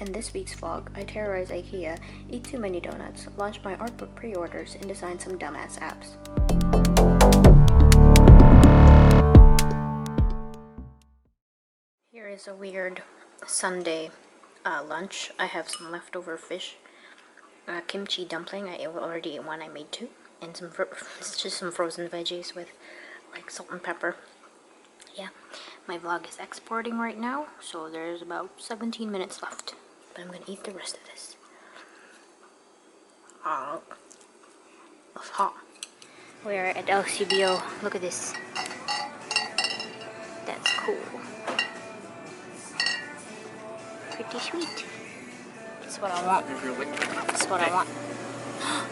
In this week's vlog, I terrorize IKEA, ate too many donuts, launched my art book pre-orders, and designed some dumbass apps. Here is a weird Sunday lunch. I have some leftover fish, kimchi dumpling. I already ate one, I made two, and just some frozen veggies with like salt and pepper. Yeah, my vlog is exporting right now, so there's about 17 minutes left. But I'm gonna eat the rest of this. Oh, it's hot. We're at LCBO. Look at this. That's cool. Pretty sweet. That's what I want. That's what I want.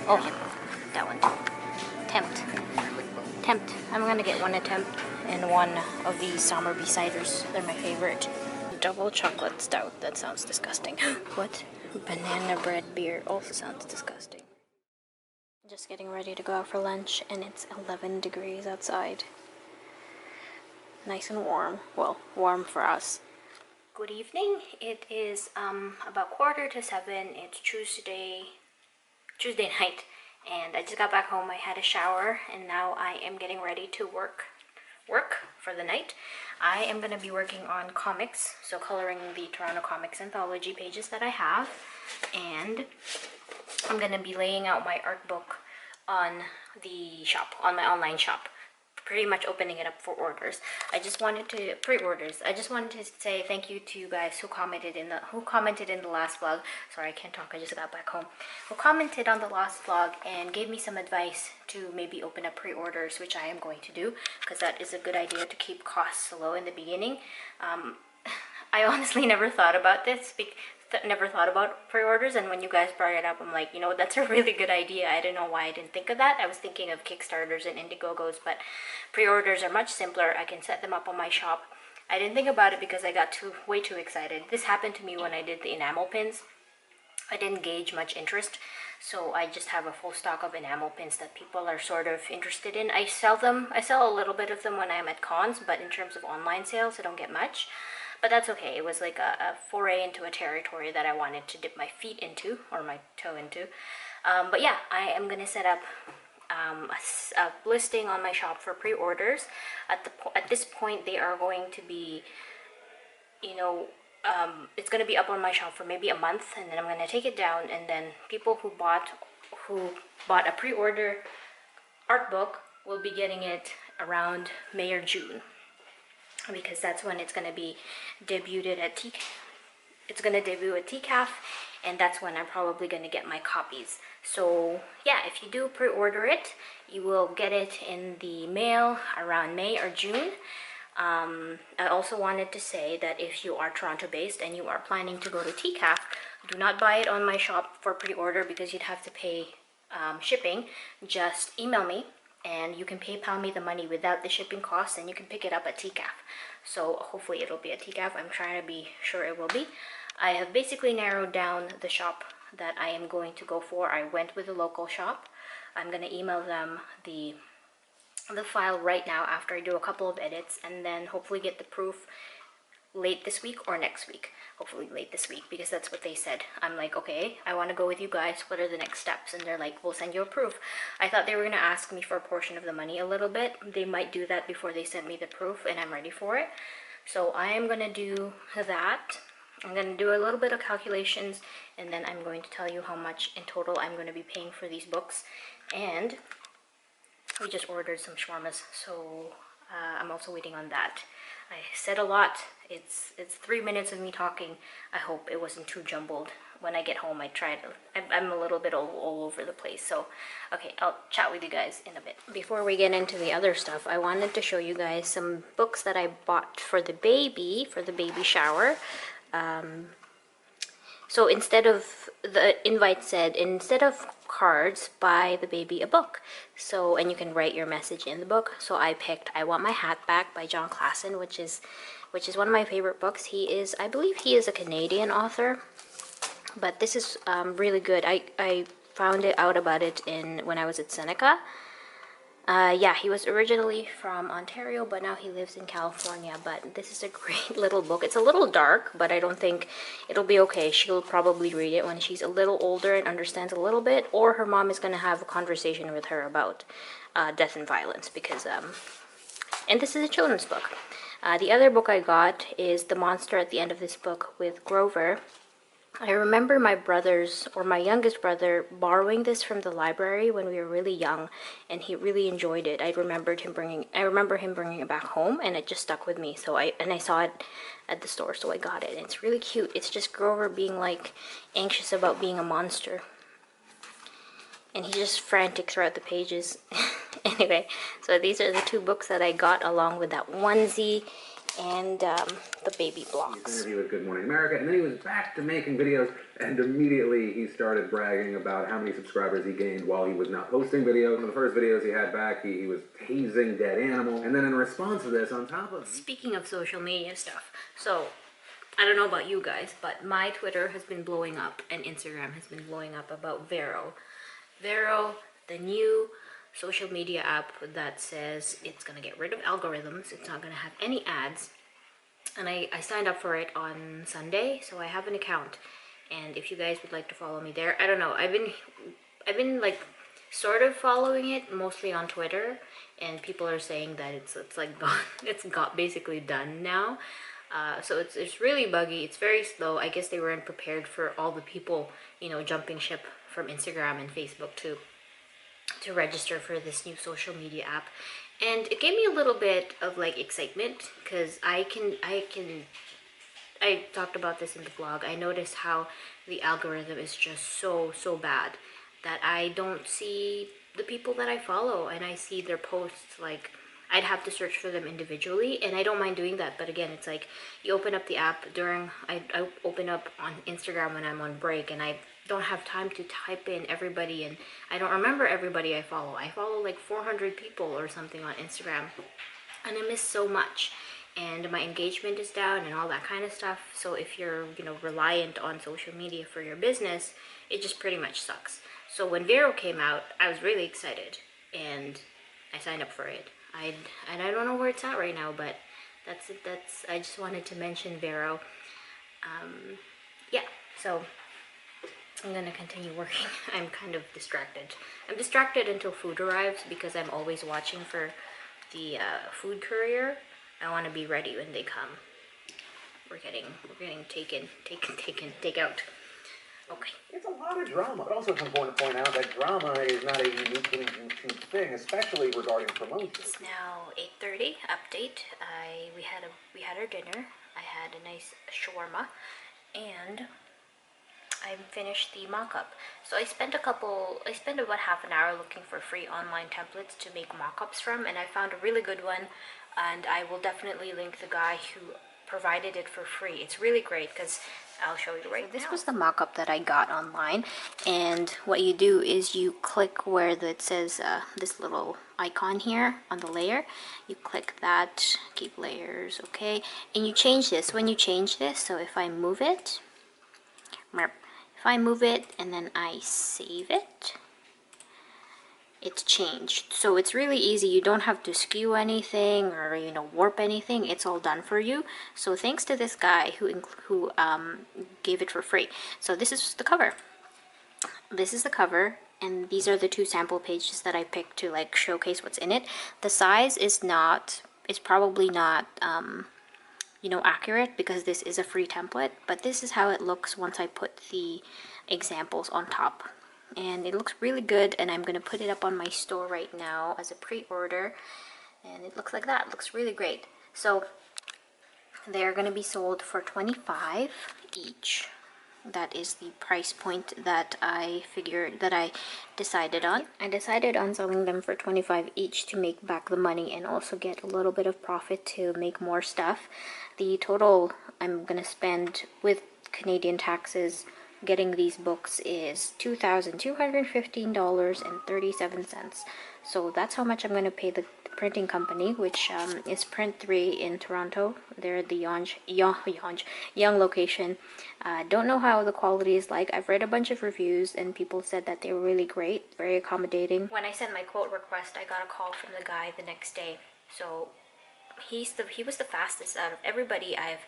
Oh, that one. Tempt. Tempt. I'm gonna get one attempt and one of these Somerby ciders. They're my favorite. Double chocolate stout. That sounds disgusting. What? Banana bread beer also sounds disgusting. Just getting ready to go out for lunch, and it's 11 degrees outside. Nice and warm. Well, warm for us. Good evening. It is about 6:45. It's Tuesday night, and I just got back home. I had a shower, and now I am getting ready to work for the night. I am going to be working on comics, so coloring the Toronto Comics anthology pages that I have, and I'm going to be laying out my art book on the shop, on my online shop, pretty much opening it up for orders. I just wanted to say thank you to you guys who commented in the last vlog. Sorry, I can't talk, I just got back home. Who commented on the last vlog and gave me some advice to maybe open up pre-orders, which I am going to do, because that is a good idea to keep costs low in the beginning. I honestly never thought about this, never thought about pre-orders, and when you guys brought it up, I'm like, you know, that's a really good idea. I don't know why I didn't think of that. I was thinking of Kickstarters and Indiegogos, but pre-orders are much simpler. I can set them up on my shop. I didn't think about it because I got way too excited. This happened to me when I did the enamel pins. I didn't gauge much interest, so I just have a full stock of enamel pins that people are sort of interested in. I sell a little bit of them when I'm at cons, but in terms of online sales, I don't get much. But that's okay. It was like a foray into a territory that I wanted to dip my feet into, or my toe into. But yeah, I am going to set up a listing on my shop for pre-orders. At this point, they are going to be, you know, it's going to be up on my shop for maybe a month, and then I'm going to take it down, and then people who bought a pre-order art book will be getting it around May or June, because that's when it's going to be debuted at It's going to debut at TCAF, and that's when I'm probably going to get my copies. So yeah, if you do pre-order it, you will get it in the mail around May or June. I also wanted to say that if you are Toronto based and you are planning to go to TCAF, do not buy it on my shop for pre-order, because you'd have to pay shipping. Just email me, and you can PayPal me the money without the shipping costs, and you can pick it up at TCAF. So hopefully it'll be at TCAF. I'm trying to be sure it will be. I have basically narrowed down the shop that I am going to go for. I went with a local shop. I'm going to email them the file right now after I do a couple of edits, and then hopefully get the proof late this week or next week. Hopefully late this week, because that's what they said. I'm like, okay, I want to go with you guys. What are the next steps? And they're like, we'll send you a proof. I thought they were going to ask me for a portion of the money a little bit. They might do that before they send me the proof, and I'm ready for it. So I am going to do that. I'm going to do a little bit of calculations, and then I'm going to tell you how much in total I'm going to be paying for these books. And we just ordered some shawarmas, so I'm also waiting on that. I said a lot. It's 3 minutes of me talking. I hope it wasn't too jumbled. When I get home, I'm a little bit all over the place. So, okay, I'll chat with you guys in a bit. Before we get into the other stuff, I wanted to show you guys some books that I bought for the baby shower. So instead of, the invite said, instead of cards, buy the baby a book. So, and you can write your message in the book. So I picked I Want My Hat Back by John Klassen, which is one of my favorite books. I believe he is a Canadian author, but this is really good. I found out about it when I was at Seneca, Yeah, he was originally from Ontario, but now he lives in California. But this is a great little book. It's a little dark, but I don't think it'll be okay. She'll probably read it when she's a little older and understands a little bit, or her mom is going to have a conversation with her about death and violence, because, and this is a children's book. The other book I got is The Monster at the End of This Book with Grover. I remember my brothers, or my youngest brother, borrowing this from the library when we were really young, and he really enjoyed it. I remember him bringing it back home, and it just stuck with me. So I saw it at the store, so I got it. And it's really cute. It's just Grover being like anxious about being a monster, and he's just frantic throughout the pages. Anyway, so these are the two books that I got along with that onesie and the baby blocks. Interview with Good Morning America, and then he was back to making videos, and immediately he started bragging about how many subscribers he gained while he was not posting videos. One of the first videos he had back, he was tasing dead animals, and then in response to this, on top of... Speaking of social media stuff, so I don't know about you guys, but my Twitter has been blowing up, and Instagram has been blowing up about Vero. Vero, the new social media app that says it's going to get rid of algorithms, it's not going to have any ads, and I signed up for it on Sunday, so I have an account, and if you guys would like to follow me there, I don't know, I've been like sort of following it mostly on Twitter, and people are saying that it's like gone, it's got basically done now. So it's really buggy, it's very slow. I guess they weren't prepared for all the people, you know, jumping ship from Instagram and Facebook to register for this new social media app, and it gave me a little bit of like excitement, because I talked about this in the vlog. I noticed how the algorithm is just so bad that I don't see the people that I follow, and I see their posts, like I'd have to search for them individually, and I don't mind doing that, but again, it's like you open up the app I open up on Instagram when I'm on break, and I don't have time to type in everybody, and I don't remember everybody I follow. I follow like 400 people or something on Instagram, and I miss so much, and my engagement is down and all that kind of stuff. So if you're, you know, reliant on social media for your business, it just pretty much sucks. So when Vero came out, I was really excited, and I signed up for it. And I don't know where it's at right now, but that's it. I just wanted to mention Vero. Yeah, so I'm gonna continue working. I'm kind of distracted. I'm distracted until food arrives, because I'm always watching for the food courier. I want to be ready when they come. We're getting takeout. Okay. It's a lot of drama. But also it's important to point out that drama is not a uniquely YouTube thing, especially regarding promotion. It's now 8:30. Update. We had our dinner. I had a nice shawarma, and I finished the mock-up. So I spent about half an hour looking for free online templates to make mock-ups from, and I found a really good one, and I will definitely link the guy who provided it for free. It's really great, because I'll show you right now. This was the mock-up that I got online, and what you do is you click where it says this little icon here on the layer. You click that, keep layers, okay, and you change this. When you change this, so if I move it, and then I save it, it's changed. So it's really easy. You don't have to skew anything or, you know, warp anything. It's all done for you. So thanks to this guy who gave it for free. So this is the cover. This is the cover, and these are the two sample pages that I picked to like showcase what's in it. The size is probably not you know, accurate, because this is a free template, but this is how it looks once I put the examples on top, and it looks really good, and I'm gonna put it up on my store right now as a pre-order, and it looks like that. It looks really great. So they're gonna be sold for $25 each. That is the price point that I decided on. I decided on selling them for $25 each to make back the money and also get a little bit of profit to make more stuff. The total I'm gonna spend with Canadian taxes getting these books is $2,215.37. So that's how much I'm going to pay the printing company, which is Print 3 in Toronto. They're at the Yonge location. Don't know how the quality is like. I've read a bunch of reviews and people said that they were really great, very accommodating. When I sent my quote request, I got a call from the guy the next day. So he was the fastest out of everybody I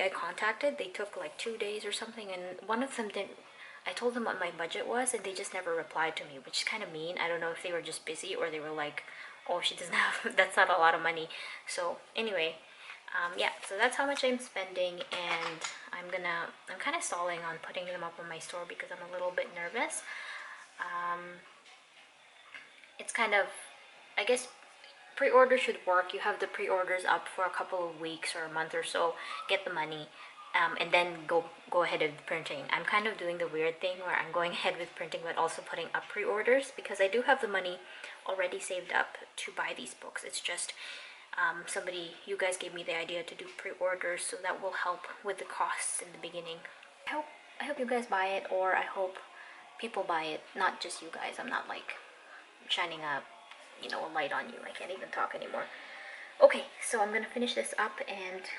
contacted. They took like 2 days or something, and one of them didn't. I told them what my budget was, and they just never replied to me, which is kind of mean. I don't know if they were just busy or they were like, "Oh, she doesn't have that's not a lot of money." So anyway, yeah. So that's how much I'm spending, and I'm kind of stalling on putting them up on my store because I'm a little bit nervous. It's kind of, I guess, pre-order should work. You have the pre-orders up for a couple of weeks or a month or so, get the money, and then go ahead with printing. I'm kind of doing the weird thing where I'm going ahead with printing but also putting up pre-orders because I do have the money already saved up to buy these books. It's just you guys gave me the idea to do pre-orders, so that will help with the costs in the beginning. I hope you guys buy it, or I hope people buy it, not just you guys. I'm not like shining a light on you. I can't even talk anymore. Okay, so I'm gonna finish this up and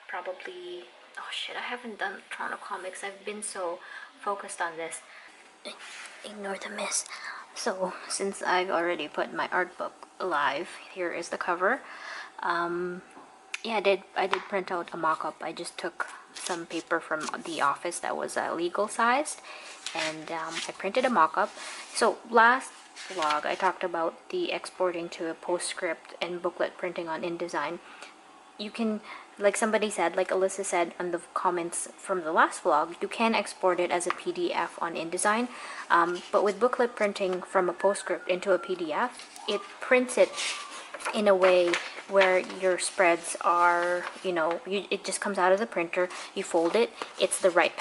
probably, oh shit, I haven't done Toronto Comics. I've been so focused on this. Ignore the mess. So since I've already put my art book live, here is the cover. Yeah, I did print out a mock-up. I just took some paper from the office that was legal sized, and I printed a mock-up. So last vlog I talked about the exporting to a postscript and booklet printing on InDesign. You can, like somebody said, like Alyssa said on the comments from the last vlog, you can export it as a PDF on InDesign, but with booklet printing from a postscript into a PDF, it prints it in a way where your spreads are, it just comes out of the printer, you fold it, it's the right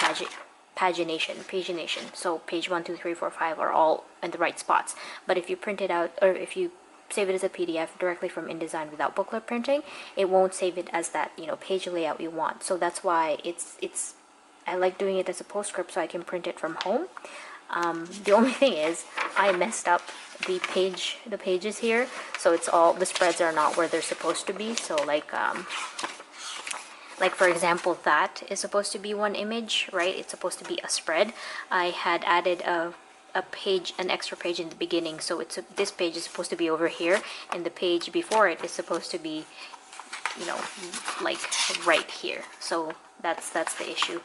pagination. So page 1, 2, 3, 4, 5 are all in the right spots. But if you print it out, or if you save it as a PDF directly from InDesign without booklet printing, it won't save it as that, page layout you want. So that's why I like doing it as a postscript so I can print it from home. The only thing is I messed up the pages here, so it's all, the spreads are not where they're supposed to be. So like for example, that is supposed to be one image, right? It's supposed to be a spread. I had added an extra page in the beginning, so this page is supposed to be over here, and the page before it is supposed to be, like right here. So that's the issue.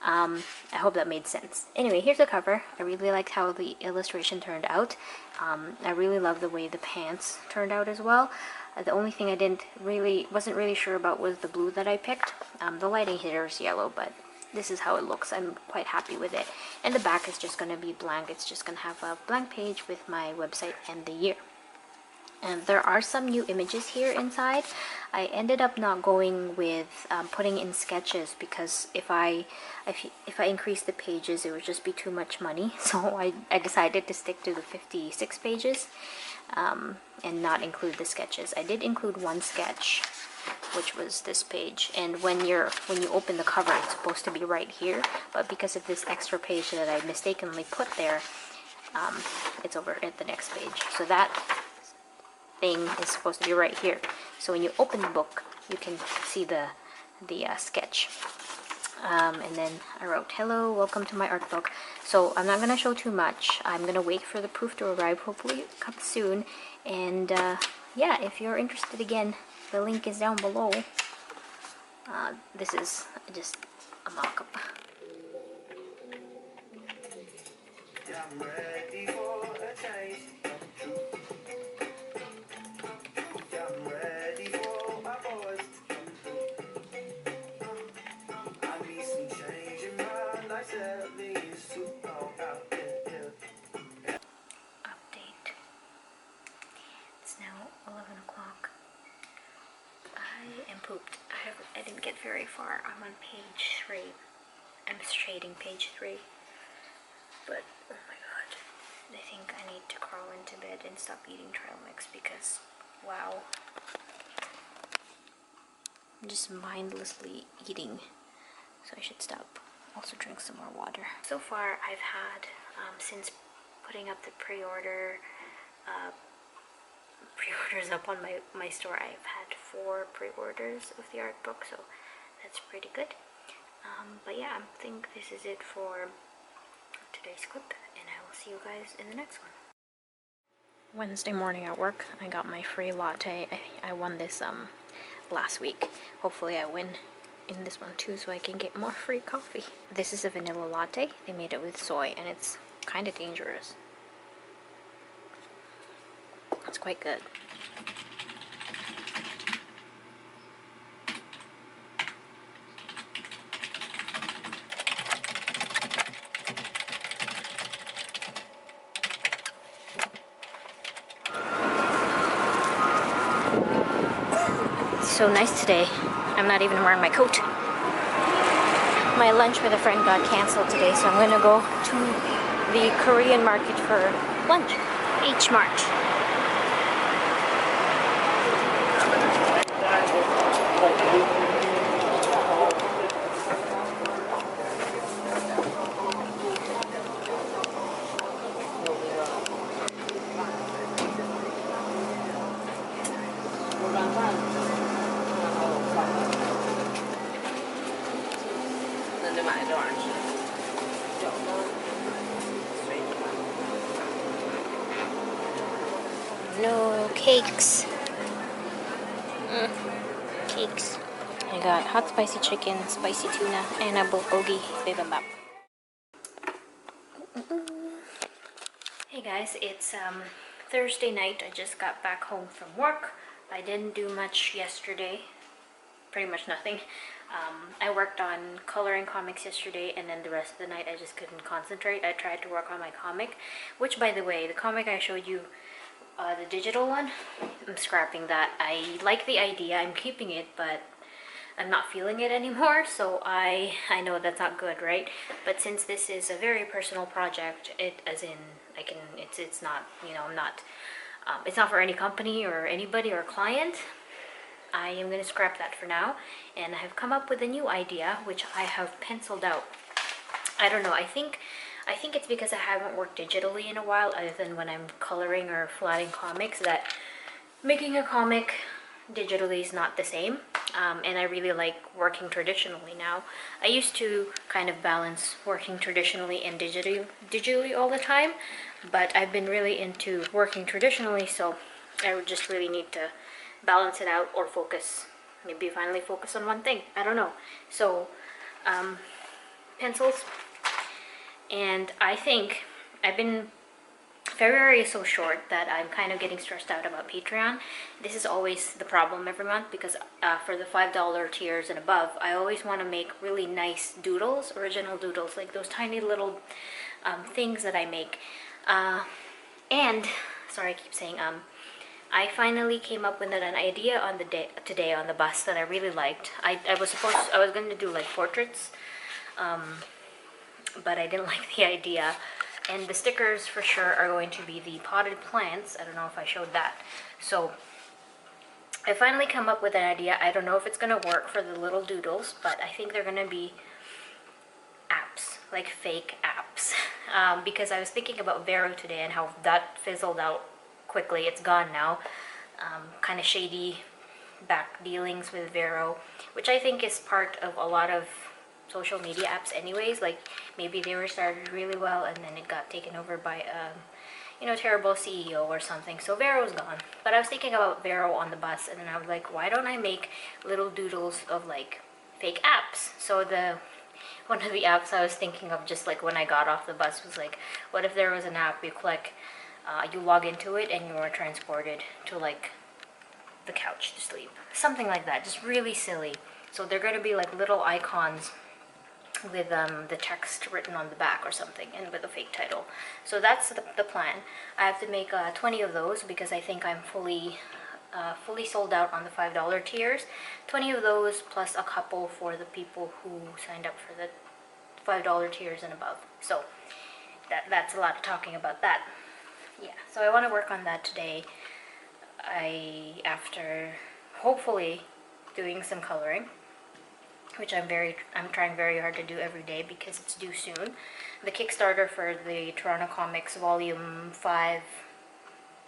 I hope that made sense. Anyway, here's the cover. I really liked how the illustration turned out. I really love the way the pants turned out as well. The only thing I wasn't really sure about was the blue that I picked. The lighting here is yellow, but this is how it looks. I'm quite happy with it. And the back is just going to be blank. It's just going to have a blank page with my website and the year. And there are some new images here inside. I ended up not going with putting in sketches because if I increase the pages, it would just be too much money. So I decided to stick to the 56 pages and not include the sketches. I did include one sketch, which was this page. And when you open the cover, it's supposed to be right here. But because of this extra page that I mistakenly put there, it's over at the next page. So that thing is supposed to be right here. So when you open the book, you can see the sketch. And then I wrote, "Hello, welcome to my art book." So I'm not going to show too much. I'm going to wait for the proof to arrive. Hopefully it comes soon. And yeah, if you're interested, again, the link is down below. This is just a mock-up. I'm ready for a taste. I'm ready for my voice. I need some change in my lifestyle. It's too long out there. Update. It's now 11 o'clock. I am pooped. I didn't get very far. I'm on page 3. I'm shading page 3. But, oh my god. I think I need to crawl into bed and stop eating trail mix because, wow. I'm just mindlessly eating. So I should stop. Also drink some more water. So far I've had, since putting up the pre-orders up on my store, I've had 4 pre-orders of the art book, so that's pretty good. But yeah, I think this is it for today's clip, and I will see you guys in the next one. Wednesday morning at work, I got my free latte. I won this last week. Hopefully I win in this one too, so I can get more free coffee. This is a vanilla latte. They made it with soy, and it's kind of dangerous. It's quite good. It's so nice today. I'm not even wearing my coat. My lunch with a friend got canceled today, so I'm gonna go to the Korean market for lunch. H Mart. No cakes. Cakes. I got hot spicy chicken, spicy tuna, and a bulgogi bibimbap. Hey guys, it's Thursday night. I just got back home from work. I didn't do much yesterday. Pretty much nothing. I worked on coloring comics yesterday, and then the rest of the night I just couldn't concentrate. I tried to work on my comic, which, by the way, the comic I showed you, the digital one, I'm scrapping that. I like the idea, I'm keeping it, but I'm not feeling it anymore, so I know that's not good, right? But since this is a very personal project, it's not, you know, I'm not, it's not for any company or anybody or client. I am going to scrap that for now, and I have come up with a new idea, which I have penciled out. I don't know, I think it's because I haven't worked digitally in a while, other than when I'm coloring or flatting comics, that making a comic digitally is not the same. And I really like working traditionally now. I used to kind of balance working traditionally and digitally all the time, but I've been really into working traditionally, so I would just really need to balance it out or focus. Maybe finally focus on one thing. I don't know. So, pencils. And I think February is so short that I'm kind of getting stressed out about Patreon. This is always the problem every month, because for the $5 tiers and above, I always want to make really nice doodles, original doodles, like those tiny little things that I make. And, sorry, I keep saying I finally came up with an idea on today on the bus that I really liked. I was going to do like portraits, but I didn't like the idea. And the stickers for sure are going to be the potted plants. I don't know if I showed that. So I finally come up with an idea. I don't know if it's going to work for the little doodles, but I think they're going to be apps, like fake apps. Because I was thinking about Vero today and how that fizzled out quickly. It's gone now. Kind of shady back dealings with Vero, which I think is part of a lot of social media apps anyways. Like, maybe they were started really well and then it got taken over by a terrible CEO or something, so Vero's gone. But I was thinking about Vero on the bus, and then I was like, why don't I make little doodles of like fake apps? So one of the apps I was thinking of, just like when I got off the bus, was like, what if there was an app you click, you log into it and you are transported to like the couch to sleep, something like that, just really silly. So they're going to be like little icons with the text written on the back or something, and with a fake title. So that's the plan. I have to make 20 of those, because I think I'm fully sold out on the $5 tiers. 20 of those plus a couple for the people who signed up for the $5 tiers and above. So that's a lot of talking about that. Yeah, so I want to work on that today. After hopefully doing some coloring, which I'm trying very hard to do every day because it's due soon. The Kickstarter for the Toronto Comics Volume 5,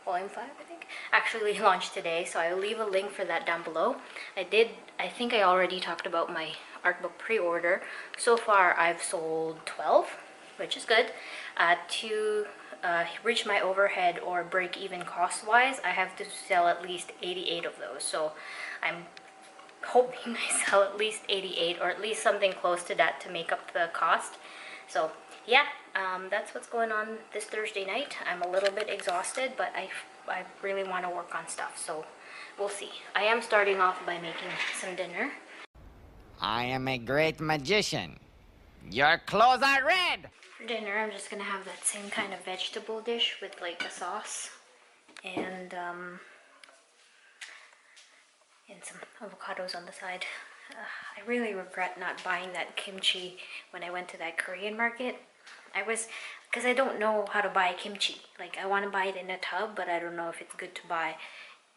I think, actually launched today, so I'll leave a link for that down below. I think I already talked about my art book pre-order. So far I've sold 12, which is good. To reach my overhead or break even cost-wise, I have to sell at least 88 of those. So I'm hoping I sell at least 88 or at least something close to that to make up the cost. So yeah, that's what's going on this Thursday night. I'm a little bit exhausted, but I really want to work on stuff, so we'll see. I am starting off by making some dinner. I am a great magician. Your clothes are red! For dinner, I'm just gonna have that same kind of vegetable dish with like a sauce and some avocados on the side. I really regret not buying that kimchi when I went to that Korean market. Because I don't know how to buy kimchi. Like, I want to buy it in a tub, but I don't know if it's good to buy.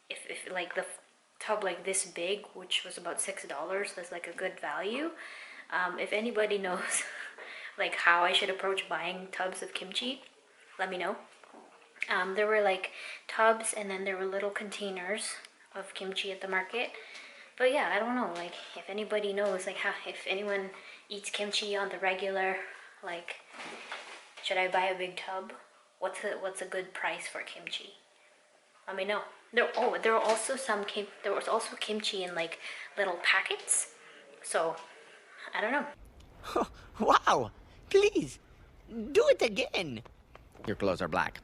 If like the tub like this big, which was about $6, that's like a good value. If anybody knows like how I should approach buying tubs of kimchi, let me know. There were like tubs, and then there were little containers of kimchi at the market. But yeah, I don't know, like, if anybody knows, like, if anyone eats kimchi on the regular, like, should I buy a big tub? What's a good price for kimchi? Let me know. There was also kimchi in like little packets. So I don't know. Wow! Please, do it again. Your clothes are black.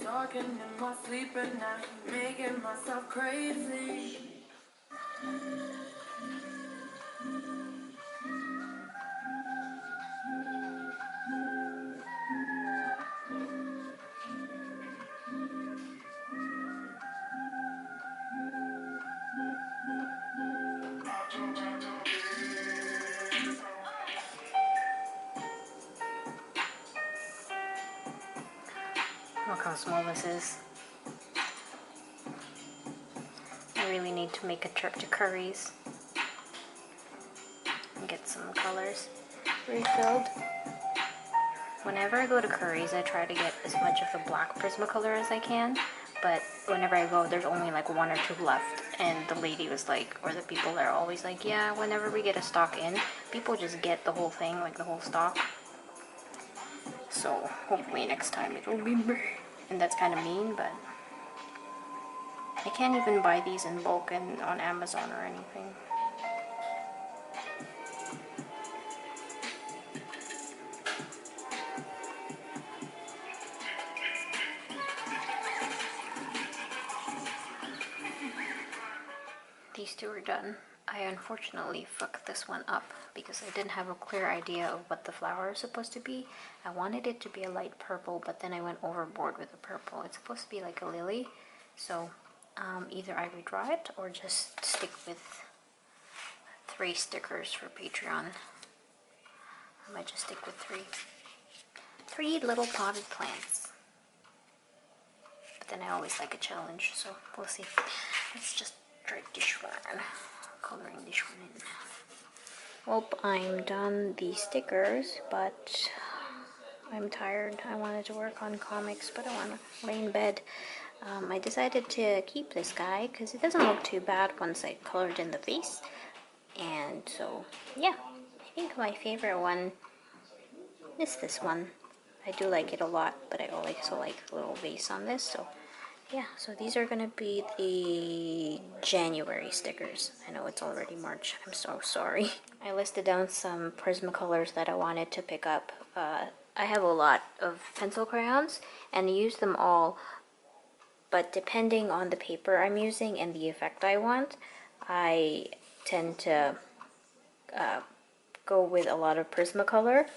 Talking in my sleep at night, making myself crazy. Look how small this is. I really need to make a trip to Curry's and get some colors refilled. Whenever I go to Curry's, I try to get as much of the black Prismacolor as I can, but whenever I go, there's only like 1 or 2 left, and the lady was like, or the people are always like, yeah, whenever we get a stock in, people just get the whole thing, like the whole stock. So hopefully next time it'll be me. And that's kind of mean, but I can't even buy these in bulk and on Amazon or anything. These 2 are done. I unfortunately fucked this one up because I didn't have a clear idea of what the flower is supposed to be. I wanted it to be a light purple, but then I went overboard with the purple. It's supposed to be like a lily, so either I redraw it or just stick with 3 stickers for Patreon. I might just stick with 3 little potted plants. But then I always like a challenge, so we'll see. Let's just try this one. Coloring this one in. Well, I'm done the stickers, but I'm tired. I wanted to work on comics, but I want to lay in bed. I decided to keep this guy because it doesn't look too bad once I colored in the face. And so, yeah, I think my favorite one is this one. I do like it a lot, but I also like the little vase on this, so yeah, so these are gonna be the January stickers. I know it's already March, I'm so sorry. I listed down some Prismacolors that I wanted to pick up. I have a lot of pencil crayons and I use them all, but depending on the paper I'm using and the effect I want, I tend to go with a lot of Prismacolor.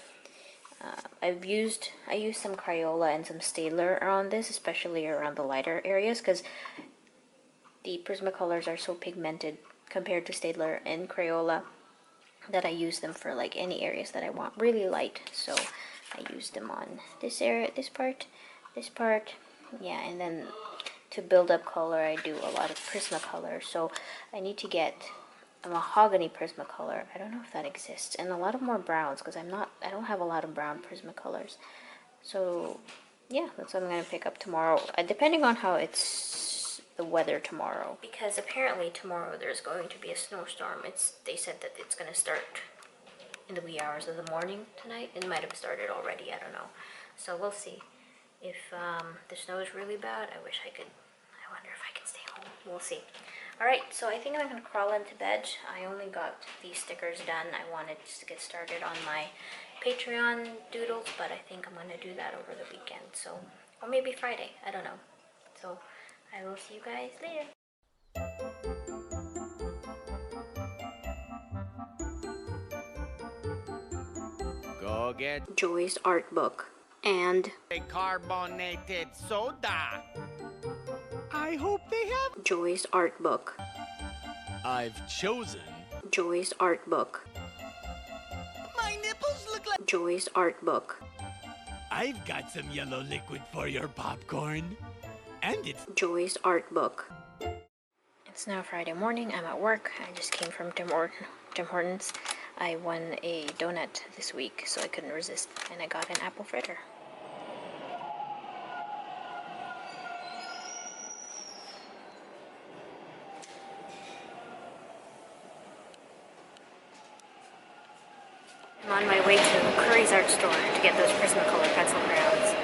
I used some Crayola and some Staedtler around this, especially around the lighter areas, because the Prismacolors are so pigmented compared to Staedtler and Crayola that I use them for like any areas that I want really light. So I use them on this area, this part, yeah, and then to build up color, I do a lot of Prismacolor. So I need to get a mahogany Prismacolor. I don't know if that exists, and a lot of more browns because I don't have a lot of brown Prismacolors. So yeah, that's what I'm gonna pick up tomorrow, depending on how it's the weather tomorrow. Because apparently tomorrow there's going to be a snowstorm. They said that it's gonna start in the wee hours of the morning tonight. It might have started already, I don't know. So we'll see. If the snow is really bad, I wonder if I can stay home. We'll see. Alright, so I think I'm gonna crawl into bed. I only got these stickers done. I wanted to get started on my Patreon doodles, but I think I'm gonna do that over the weekend. So, or maybe Friday, I don't know. So, I will see you guys later. Go get Joy's art book and a carbonated soda. I hope they have. Joy's art book. I've chosen Joy's art book. My nipples look like. Joy's art book. I've got some yellow liquid for your popcorn. And it's Joy's art book. It's now Friday morning. I'm at work. I just came from Tim Hortons. I won a donut this week, so I couldn't resist, and I got an apple fritter. I'm on my way to Curry's art store to get those Prismacolor pencil crayons.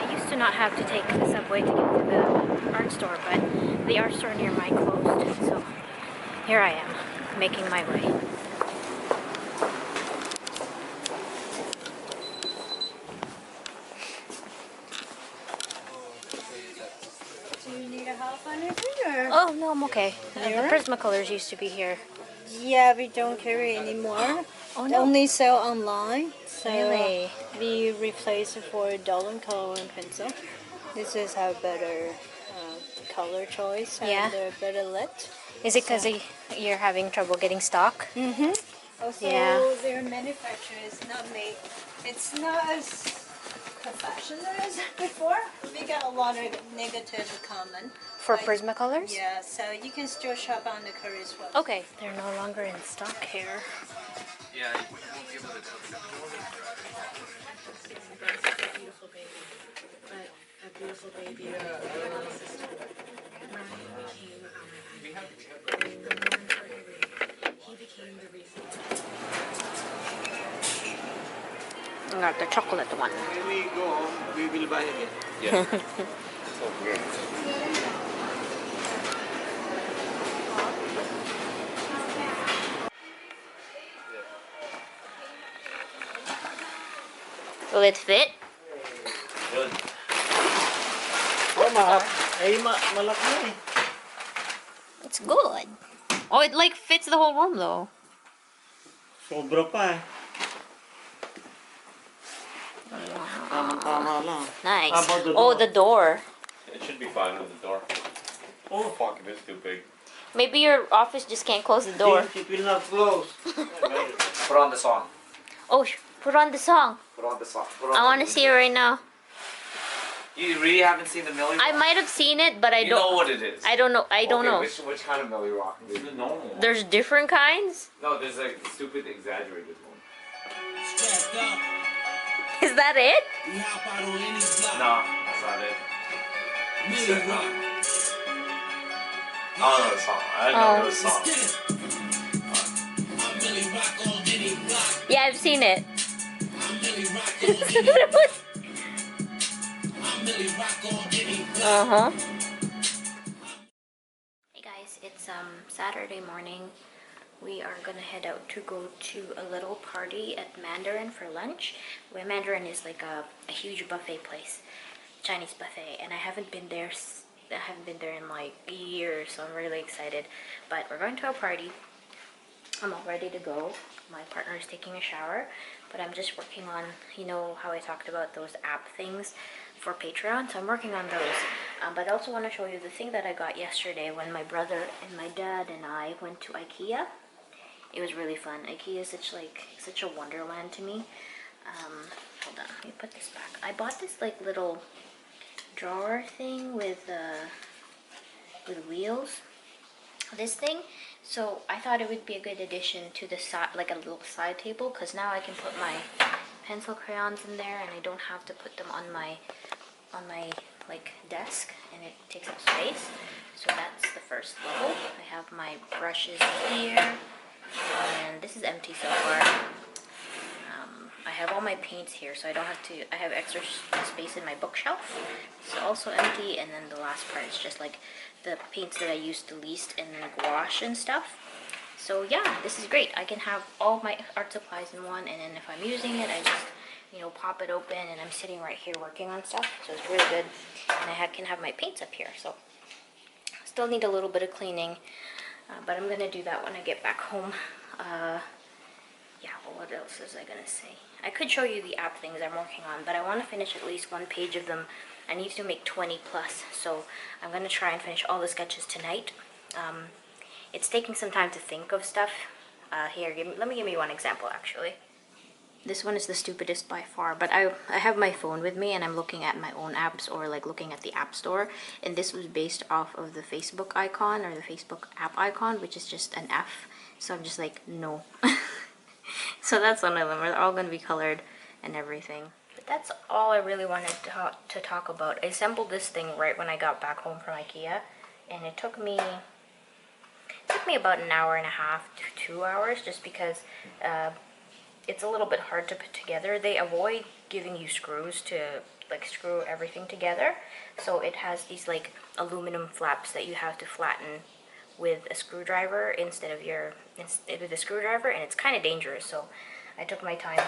I used to not have to take the subway to get to the art store, but the art store near mine closed, so here I am, making my way. Do you need a help on anything or? Oh, no, I'm okay. The Here? Prismacolors used to be here. Yeah, we don't carry anymore. Oh, They no. only sell online. So Really? we replace it for Dollar color and pencil. This is our better color choice and Yeah. they're better lit. Is it because you're having trouble getting stock? Mm-hmm. Also, Yeah. their manufacturer is not made. It's not as professional as before. We got a lot of negative comment. For Like- Prismacolors? Yeah, so you can still shop on the Curry's website. Okay. They're no longer in stock here. I got the chocolate one. When we go home, we will buy again. Yeah. Will it fit? Good. Oh, malaki na eh. It's good. Oh, it like fits the whole room though. Sobra pa eh. Tama lang. Nice. How about the Oh, door? the door. It should be fine with the door. Oh, Fuck, it is too big. Maybe your office just can't close the door. it will not close. Put on the song. Oh, put on the song. Put on the song. I want to see it right now. You really haven't seen the Millie Rock? I might have seen it, but I You don't. know what it is. I don't know. I don't know. Which kind of Millie Rock? There's the normal one. There's different kinds. No, there's a stupid exaggerated one. Is that it? No, that's not it. I don't know the song. I didn't know the song. Yeah, I've seen it. Uh-huh. Hey guys, it's Saturday morning. We are gonna head out to go to a little party at Mandarin for lunch. Where Mandarin is like a huge buffet place, Chinese buffet, and I haven't been there in like years, so I'm really excited. But we're going to a party. I'm all ready to go. My partner is taking a shower, but I'm just working on, you know how I talked about those app things for Patreon, so I'm working on those. But I also want to show you the thing that I got yesterday when my brother and my dad and I went to IKEA. It was really fun. IKEA is such a wonderland to me. hold on, let me put this back. I bought this like little drawer thing with wheels. This thing, so I thought it would be a good addition to the side, like a little side table, because now I can put my pencil crayons in there, and I don't have to put them on my like desk, and it takes up space. So that's the first level. I have my brushes here, and this is empty so far. I have all my paints here, so I don't have to. I have extra space in my bookshelf. It's also empty, and then the last part is just like the paints that I use the least, and then gouache and stuff. So yeah, this is great. I can have all my art supplies in one, and then if I'm using it, I just, you know, pop it open, and I'm sitting right here working on stuff. So it's really good, and I can have my paints up here. So still need a little bit of cleaning, but I'm gonna do that when I get back home. Yeah, well, what else was I gonna say? I could show you the app things I'm working on, but I want to finish at least one page of them. I need to make 20 plus, so I'm gonna try and finish all the sketches tonight. It's taking some time to think of stuff. Here, let me give you one example actually. This one is the stupidest by far, but I have my phone with me and I'm looking at my own apps, or like looking at the app store, and this was based off of the Facebook icon, or the Facebook app icon, which is just an F. So I'm just like, no. So that's one of them. They're all going to be colored and everything. But that's all I really wanted to talk about. I assembled this thing right when I got back home from IKEA, and it took me about an hour and a half to 2 hours, just because it's a little bit hard to put together. They avoid giving you screws to like screw everything together, so it has these like aluminum flaps that you have to flatten with a screwdriver instead of the screwdriver, and it's kind of dangerous, so I took my time.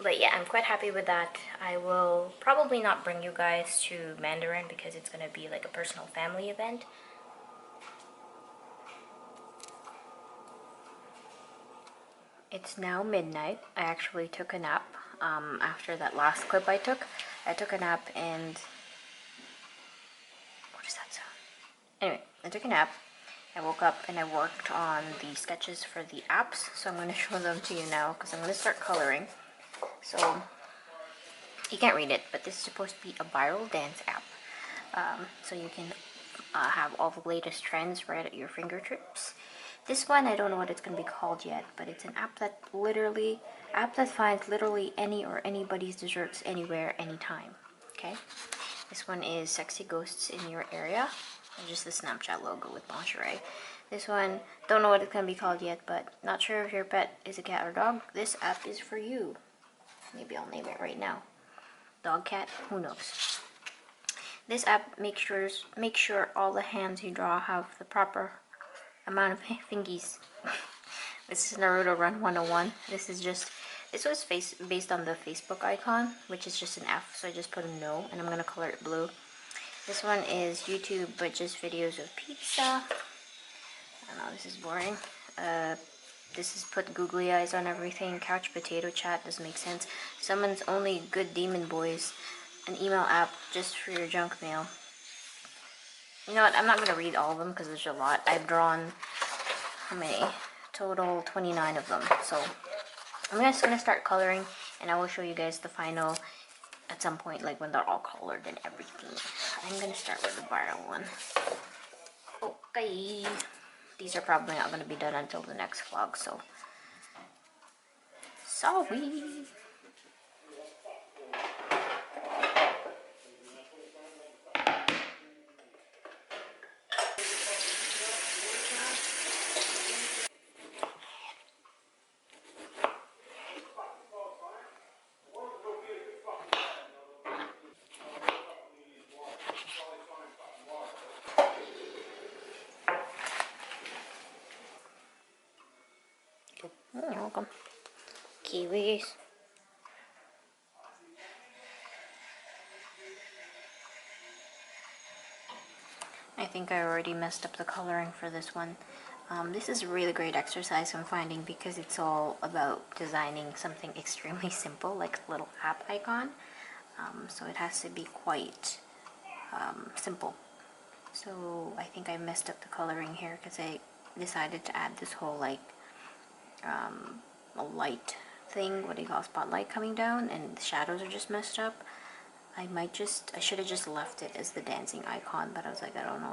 But yeah, I'm quite happy with that. I will probably not bring you guys to Mandarin because it's going to be like a personal family event. It's now midnight. I actually took a nap after that last clip I took. I took a nap, and what is that sound? Anyway, I took a nap. I woke up and I worked on the sketches for the apps, so I'm going to show them to you now because I'm going to start coloring. So you can't read it, but this is supposed to be a viral dance app. So you can have all the latest trends right at your fingertips. This one, I don't know what it's going to be called yet, but it's an app that finds literally any or anybody's desserts anywhere, anytime. Okay? This one is Sexy Ghosts in Your Area. Just the Snapchat logo with lingerie. This one, don't know what it's going to be called yet, but not sure if your pet is a cat or dog. This app is for you. Maybe I'll name it right now. Dog, cat, who knows. This app makes sure all the hands you draw have the proper amount of fingies. This is Naruto Run 101. This was based on the Facebook icon, which is just an F, so I just put a no, and I'm going to color it blue. This one is YouTube, but just videos of pizza. I know this is boring. This is put googly eyes on everything. Couch potato chat doesn't make sense. Summons only good demon boys. An email app just for your junk mail. You know what? I'm not going to read all of them because there's a lot. I've drawn, how many? Total 29 of them. So I'm just going to start coloring, and I will show you guys the final at some point, like when they're all colored and everything. I'm gonna start with the viral one. Okay. These are probably not gonna be done until the next vlog, so sorry. You're welcome. Kiwis. I think I already messed up the coloring for this one. This is a really great exercise I'm finding because it's all about designing something extremely simple, like a little app icon. So it has to be quite simple. So I think I messed up the coloring here because I decided to add this whole like a light thing, what do you call, spotlight coming down, and the shadows are just messed up. I should have just left it as the dancing icon, but I was like, I don't know,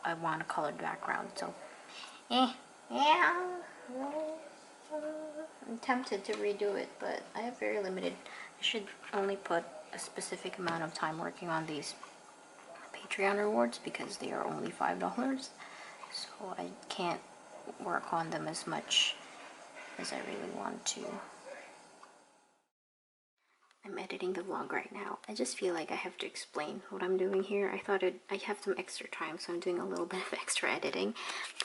I want a colored background, so, yeah, I'm tempted to redo it, but I have very limited, I should only put a specific amount of time working on these Patreon rewards because they are only $5, so I can't work on them as much as I really want to. I'm editing the vlog right now. I just feel like I have to explain what I'm doing here. I thought I have some extra time, so I'm doing a little bit of extra editing.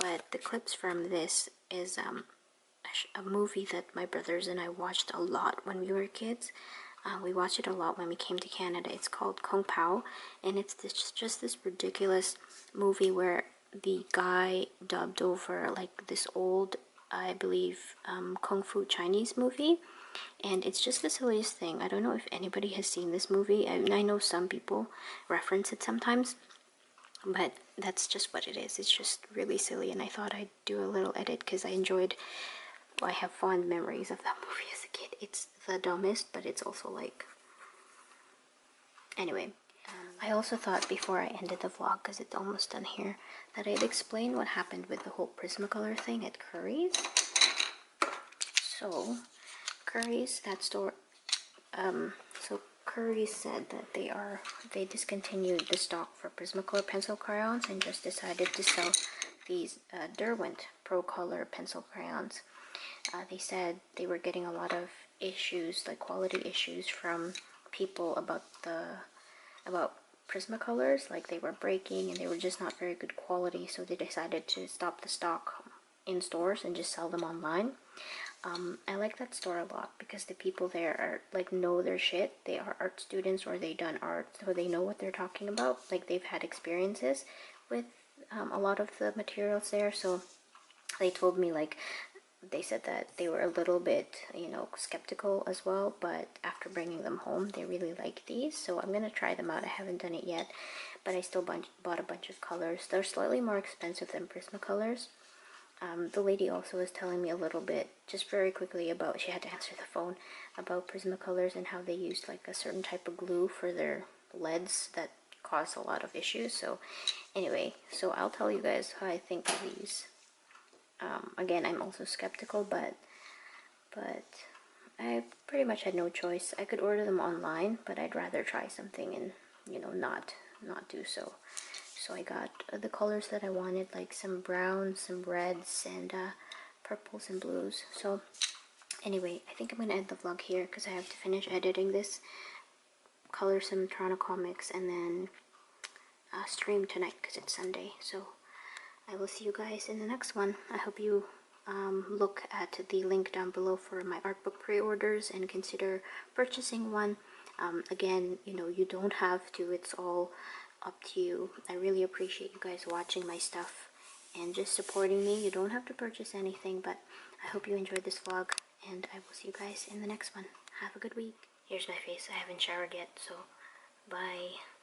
But the clips from this is a movie that my brothers and I watched a lot when we were kids. We watched it a lot when we came to Canada. It's called Kung Pao, and it's just this ridiculous movie where the guy dubbed over like this old, I believe, Kung Fu Chinese movie. And it's just the silliest thing. I don't know if anybody has seen this movie. I know some people reference it sometimes, but that's just what it is. It's just really silly, and I thought I'd do a little edit because I have fond memories of that movie as a kid. It's the dumbest, but it's also like... Anyway, I also thought before I ended the vlog, because it's almost done here, that I'd explain what happened with the whole Prismacolor thing at Curry's. So... Curry's, that store, so Curry's said that they discontinued the stock for Prismacolor pencil crayons and just decided to sell these Derwent Pro Color pencil crayons. They said they were getting a lot of issues, like quality issues, from people about Prismacolors, like they were breaking and they were just not very good quality, so they decided to stop the stock in stores and just sell them online. I like that store a lot because the people there are like know their shit. They are art students or they done art, so they know what they're talking about. Like they've had experiences with a lot of the materials there, so they told me, like, they said that they were a little bit, you know, skeptical as well, but after bringing them home they really like these, so I'm gonna try them out. I haven't done it yet, but I still bought a bunch of colors. They're slightly more expensive than Prismacolors. The lady also was telling me a little bit, just very quickly, about, she had to answer the phone, about Prismacolors and how they used like a certain type of glue for their leads that caused a lot of issues. So anyway, so I'll tell you guys how I think of these. Again, I'm also skeptical, but I pretty much had no choice. I could order them online, but I'd rather try something and, you know, not do so. So I got the colors that I wanted, like some browns, some reds, and purples and blues. So anyway, I think I'm going to end the vlog here because I have to finish editing this, color some Toronto comics, and then stream tonight because it's Sunday. So I will see you guys in the next one. I hope you look at the link down below for my art book pre-orders and consider purchasing one. Again, you know, you don't have to. It's all up to you. I really appreciate you guys watching my stuff and just supporting me. You don't have to purchase anything, but I hope you enjoyed this vlog, and I will see you guys in the next one. Have a good week. Here's my face. I haven't showered yet, so bye.